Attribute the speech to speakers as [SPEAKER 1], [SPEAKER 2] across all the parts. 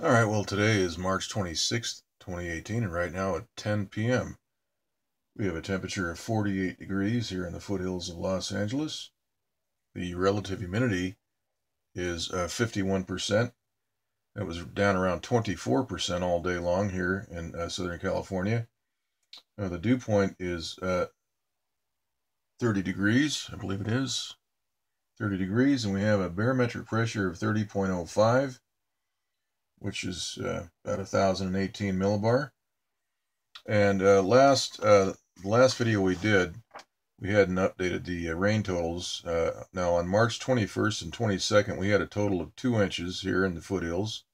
[SPEAKER 1] All right, well, today is March 26th, 2018, and right now at 10 p.m. we have a temperature of 48 degrees here in the foothills of Los Angeles. The relative humidity is 51%. It was down around 24% all day long here in Southern California. The dew point is 30 degrees, I believe it is. 30 degrees, and we have a barometric pressure of 30.05, which is about 1,018 millibar. And last video we did, we hadn't updated the rain totals. Now on March 21st and 22nd, we had a total of 2 inches here in the foothills.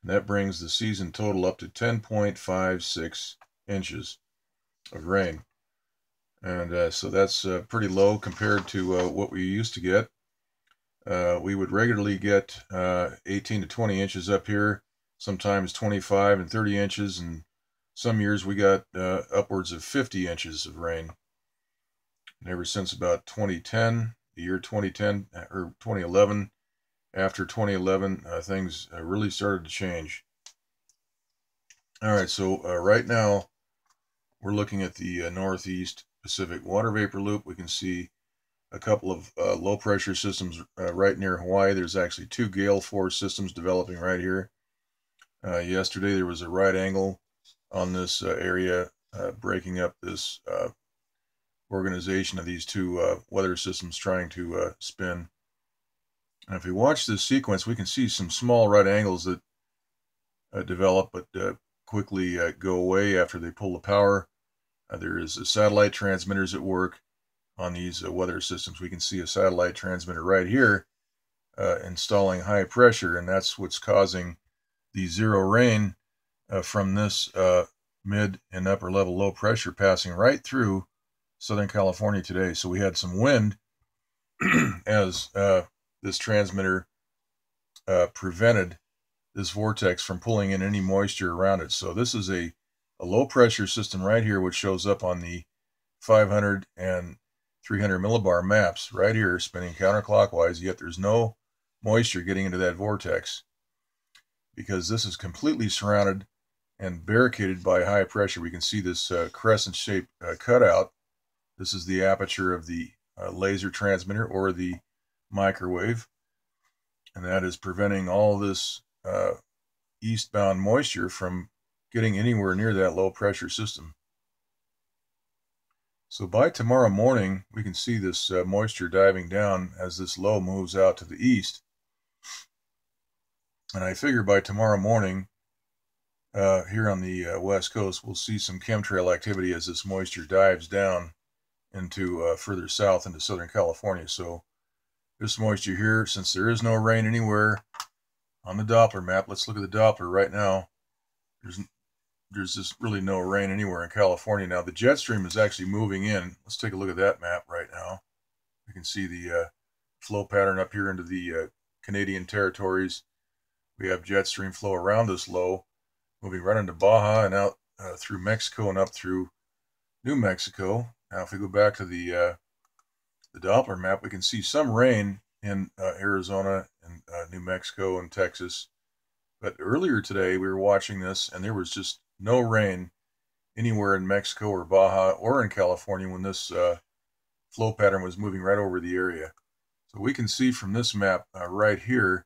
[SPEAKER 1] And that brings the season total up to 10.56 inches of rain. And so that's pretty low compared to what we used to get. We would regularly get 18 to 20 inches up here, sometimes 25 and 30 inches, and some years we got upwards of 50 inches of rain. And ever since about 2010, the year 2010 or 2011, after 2011, things really started to change. All right, so right now we're looking at the Northeast Pacific water vapor loop. We can see a couple of low pressure systems right near Hawaii. There's actually 2 gale force systems developing right here. Yesterday there was a right angle on this area breaking up this organization of these 2 weather systems trying to spin. And if we watch this sequence, we can see some small right angles that develop but quickly go away after they pull the power. There is satellite transmitters at work on these weather systems. We can see a satellite transmitter right here installing high pressure, and that's what's causing the zero rain from this mid and upper level low pressure passing right through Southern California today. So we had some wind as this transmitter prevented this vortex from pulling in any moisture around it. So this is a low pressure system right here, which shows up on the 500 and 300 millibar maps right here, spinning counterclockwise, yet there's no moisture getting into that vortex because this is completely surrounded and barricaded by high pressure. We can see this crescent shaped cutout. This is the aperture of the laser transmitter or the microwave, and that is preventing all this eastbound moisture from getting anywhere near that low pressure system. So by tomorrow morning, we can see this moisture diving down as this low moves out to the east. And I figure by tomorrow morning, here on the west coast, we'll see some chemtrail activity as this moisture dives down into further south into Southern California. So this moisture here, since there is no rain anywhere on the Doppler map, let's look at the Doppler right now. There's just really no rain anywhere in California. Now the jet stream is actually moving in. Let's take a look at that map right now. You can see the flow pattern up here into the Canadian territories. We have jet stream flow around this low, moving right into Baja and out through Mexico and up through New Mexico. Now if we go back to the Doppler map, we can see some rain in Arizona and New Mexico and Texas. But earlier today we were watching this and there was just no rain anywhere in Mexico or Baja or in California when this flow pattern was moving right over the area. So we can see from this map right here,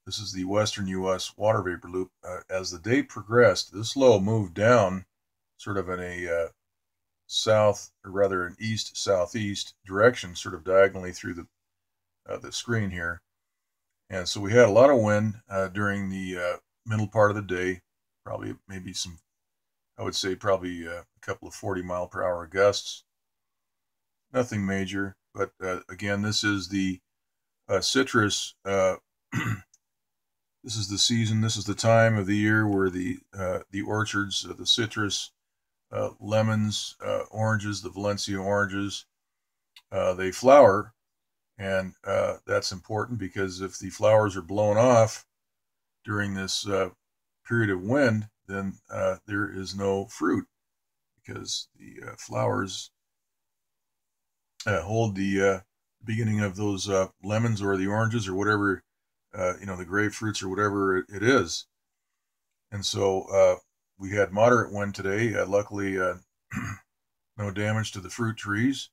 [SPEAKER 1] this is the western U.S. water vapor loop. As the day progressed, this low moved down sort of in a south, or rather an east-southeast direction, sort of diagonally through the screen here. And so we had a lot of wind during the middle part of the day, probably maybe some, I would say probably a couple of 40-mile-per-hour gusts. Nothing major, but again, this is the citrus, this is the season, this is the time of the year where the orchards, the citrus, lemons, oranges, the Valencia oranges, they flower. And that's important because if the flowers are blown off during this period of wind, then there is no fruit because the flowers hold the beginning of those lemons or the oranges or whatever the grapefruits or whatever it is. And so we had moderate wind today. Luckily, no damage to the fruit trees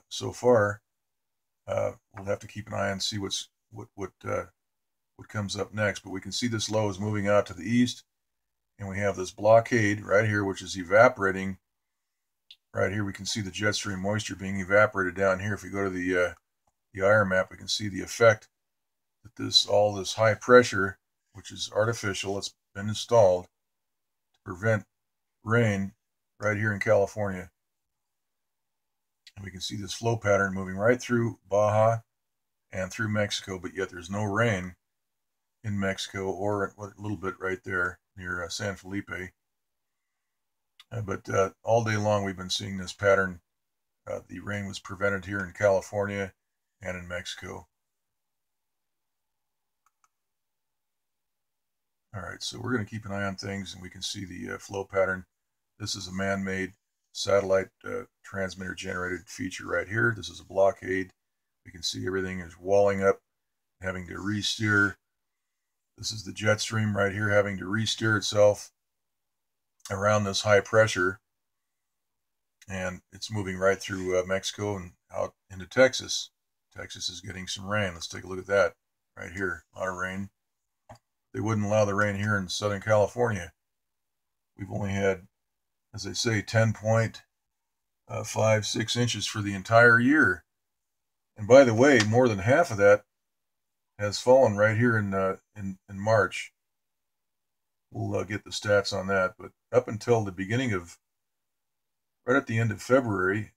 [SPEAKER 1] so far. We'll have to keep an eye and see what comes up next. But we can see this low is moving out to the east, and we have this blockade right here, which is evaporating. Right here, we can see the jet stream moisture being evaporated down here. If we go to the IR map, we can see the effect that all this high pressure, which is artificial, it's been installed to prevent rain right here in California. And we can see this flow pattern moving right through Baja and through Mexico, but yet there's no rain in Mexico or a little bit right there near San Felipe. But all day long we've been seeing this pattern. The rain was prevented here in California and in Mexico. All right, so we're going to keep an eye on things, and we can see the flow pattern. This is a man-made satellite transmitter generated feature right here. This is a blockade. We can see everything is walling up, having to re-steer. This is the jet stream right here having to re-steer itself around this high pressure, and it's moving right through Mexico and out into Texas. Texas is getting some rain. Let's take a look at that right here. A lot of rain. They wouldn't allow the rain here in Southern California. We've only had, as they say, 10.56 inches for the entire year. And by the way, more than half of that has fallen right here in March. We'll get the stats on that. But up until the beginning of, right at the end of February,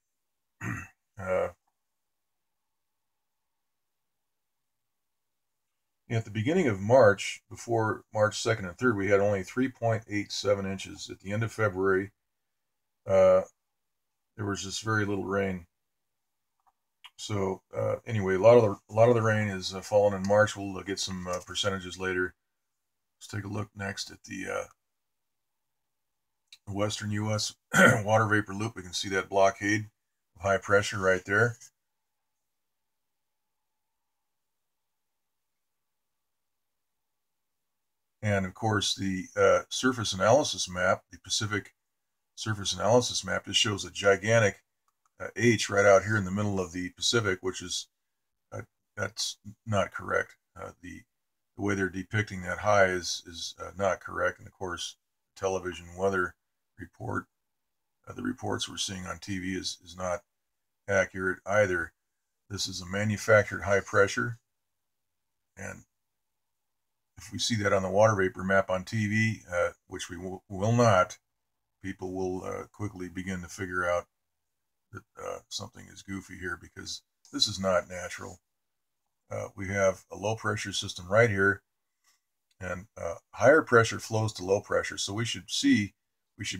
[SPEAKER 1] at the beginning of March, before March 2nd and 3rd, we had only 3.87 inches. At the end of February, there was just very little rain. So anyway, a lot of the rain is fallen in March. We'll get some percentages later. Let's take a look next at the western U.S. water vapor loop. We can see that blockade of high pressure right there. And of course, the surface analysis map, the Pacific surface analysis map, just shows a gigantic H right out here in the middle of the Pacific, which is that's not correct. The way they're depicting that high is not correct. And of course, television weather report, the reports we're seeing on TV is not accurate either. This is a manufactured high pressure, and if we see that on the water vapor map on TV, which we will not, people will quickly begin to figure out that something is goofy here, because this is not natural. We have a low pressure system right here, and higher pressure flows to low pressure. So we should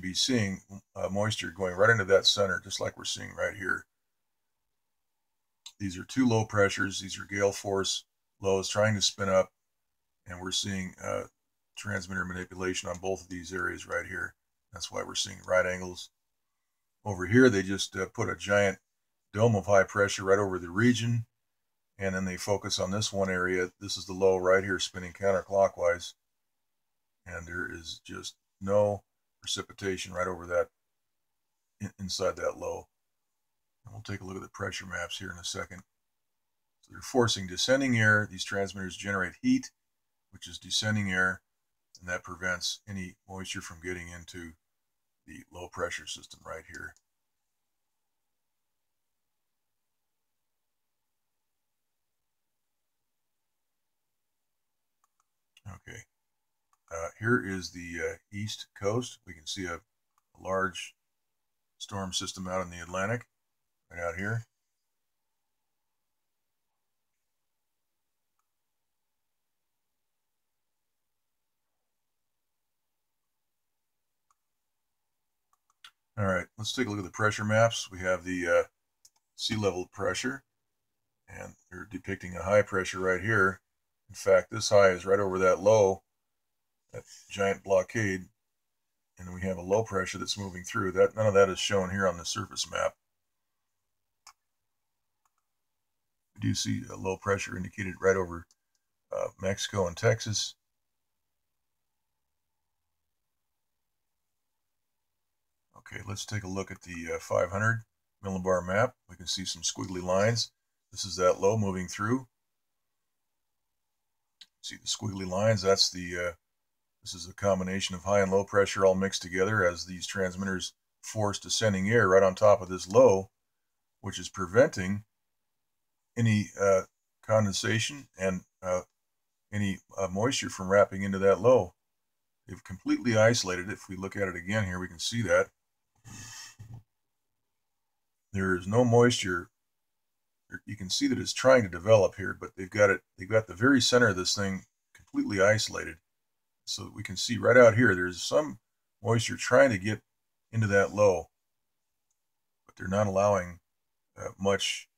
[SPEAKER 1] be seeing moisture going right into that center, just like we're seeing right here. These are two low pressures. These are gale force lows trying to spin up, and we're seeing transmitter manipulation on both of these areas right here. That's why we're seeing right angles. Over here, they just put a giant dome of high pressure right over the region, and then they focus on this one area. This is the low right here spinning counterclockwise, and there is just no precipitation right over that, inside that low. And we'll take a look at the pressure maps here in a second. So they're forcing descending air. These transmitters generate heat, which is descending air, and that prevents any moisture from getting into the low pressure system right here. Okay, here is the east coast. We can see a large storm system out in the Atlantic, right out here. All right, let's take a look at the pressure maps. We have the sea level pressure, and they're depicting a high pressure right here. In fact, this high is right over that low, that giant blockade, and then we have a low pressure that's moving through. None of that is shown here on the surface map. We do see a low pressure indicated right over Mexico and Texas. Okay, let's take a look at the 500 millibar map. We can see some squiggly lines. This is that low moving through. See the squiggly lines? That's the this is a combination of high and low pressure all mixed together as these transmitters force descending air right on top of this low, which is preventing any condensation and any moisture from wrapping into that low. They've completely isolated it. If we look at it again here, we can see that there is no moisture. You can see that it's trying to develop here, but they've got the very center of this thing completely isolated. So we can see right out here, there's some moisture trying to get into that low, but they're not allowing much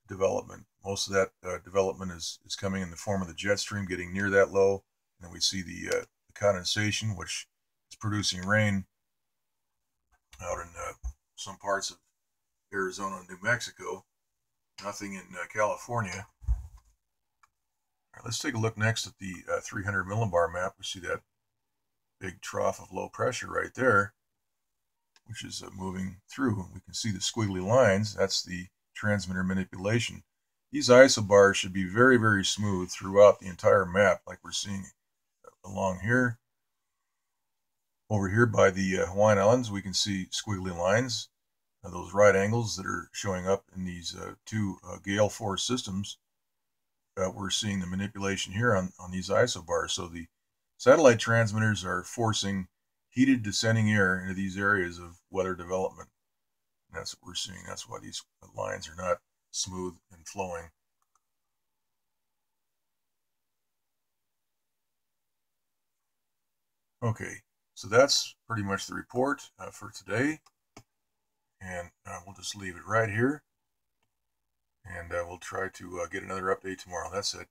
[SPEAKER 1] development. Most of that development is coming in the form of the jet stream getting near that low, and then we see the condensation, which is producing rain out in some parts of Arizona and New Mexico. Nothing in California. All right, let's take a look next at the 300 millibar map. We see that big trough of low pressure right there, which is moving through. We can see the squiggly lines. That's the transmitter manipulation. These isobars should be very, very smooth throughout the entire map, like we're seeing along here. Over here by the Hawaiian Islands, we can see squiggly lines, those right angles that are showing up in these two gale force systems. We're seeing the manipulation here on these isobars. So the satellite transmitters are forcing heated descending air into these areas of weather development. And that's what we're seeing. That's why these lines are not smooth and flowing. Okay, so that's pretty much the report for today. And we'll just leave it right here. And we'll try to get another update tomorrow. That's it.